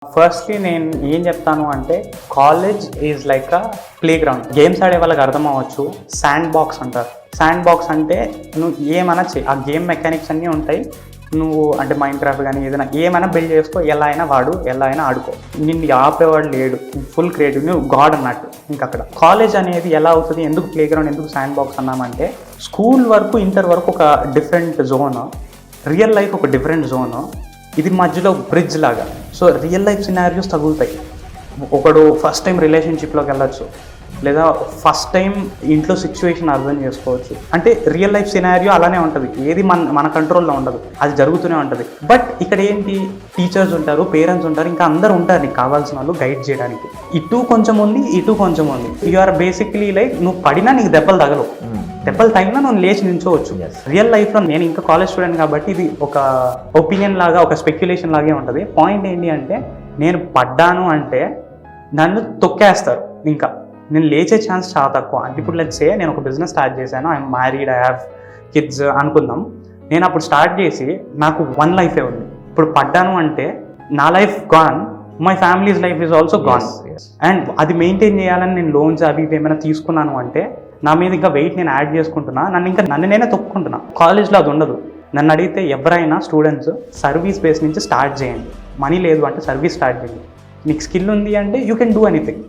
Firstly నేను ఏం చెప్తాను అంటే college is like a play ground. Games ఆడే వాళ్ళకి అర్థం అవ్వచ్చు. శాండ్ బాక్స్ అంటారు. శాండ్ బాక్స్ అంటే నువ్వు ఏమైనా ఆ గేమ్ మెకానిక్స్ అన్నీ ఉంటాయి. నువ్వు అంటే మైండ్ క్రాఫ్ట్ కానీ ఏమైనా బిల్డ్ చేసుకో, ఎలా అయినా వాడు, ఎలా అయినా ఆడుకో. నిన్ను ఆపేవాడు లేడు. ఫుల్ క్రియేటివ్, నువ్వు గాడ్ అన్నట్టు. ఇంకా అక్కడ కాలేజ్ అనేది ఎలా అవుతుంది, ఎందుకు ప్లే గ్రౌండ్, ఎందుకు శాండ్ బాక్స్ అన్నామంటే స్కూల్ వరకు ఇంటర్ వరకు ఒక డిఫరెంట్ జోన్, రియల్ లైఫ్ ఒక డిఫరెంట్ జోను, ఇది మధ్యలో బ్రిడ్జ్ లాగా. సో రియల్ లైఫ్ సినారియోస్ తగులుతాయి. ఒకడు ఫస్ట్ టైం రిలేషన్షిప్లోకి వెళ్ళచ్చు, లేదా ఫస్ట్ టైం ఇంట్లో సిచ్యువేషన్ అర్థం చేసుకోవచ్చు. అంటే రియల్ లైఫ్ సినారియో అలానే ఉంటుంది, ఏది మన కంట్రోల్లో ఉండదు, అది జరుగుతూనే ఉంటుంది. బట్ ఇక్కడ ఏంటి, టీచర్స్ ఉంటారు, పేరెంట్స్ ఉంటారు, ఇంకా అందరు ఉంటారు నీకు కావాల్సిన వాళ్ళు గైడ్ చేయడానికి. ఇటు కొంచెం ఉంది, ఇటు కొంచెం ఉంది. యు ఆర్ బేసిక్లీ లైక్ నువ్వు పడినా నీకు దెబ్బలు తగలవు, దెబ్బలు తగిలినా నువ్వు లేచి నిల్చోవచ్చు. రియల్ లైఫ్లో నేను ఇంకా కాలేజ్ స్టూడెంట్ కాబట్టి ఇది ఒక ఒపీనియన్ లాగా, ఒక స్పెక్యులేషన్ లాగే ఉంటుంది. పాయింట్ ఏంటి అంటే నేను పడ్డాను అంటే నన్ను తొక్కేస్తారు, ఇంకా నేను లేచే ఛాన్స్ చాలా తక్కువ. అంటే ఇప్పుడు లెట్స్ సే నేను ఒక బిజినెస్ స్టార్ట్ చేశాను, I'm married, I have kids అనుకుందాం. నేను అప్పుడు స్టార్ట్ చేసి నాకు వన్ లైఫే ఉంది. ఇప్పుడు పడ్డాను అంటే నా life gone, my families life is also gone. And అది మెయింటైన్ చేయాలని నేను లోన్స్ అవి ఏమైనా తీసుకున్నాను అంటే నా మీద ఇంకా వెయిట్ నేను యాడ్ చేసుకుంటున్నా, నన్ను నేనే తొక్కుకుంటున్నా. కాలేజ్లో అది ఉండదు. నన్ను అడిగితే ఎవరైనా స్టూడెంట్స్ సర్వీస్ బేస్ నుంచి స్టార్ట్ చేయండి. మనీ లేదు అంటే సర్వీస్ స్టార్ట్ చేయండి. నీకు స్కిల్ ఉంది అంటే యూ కెన్ డూ ఎనీథింగ్.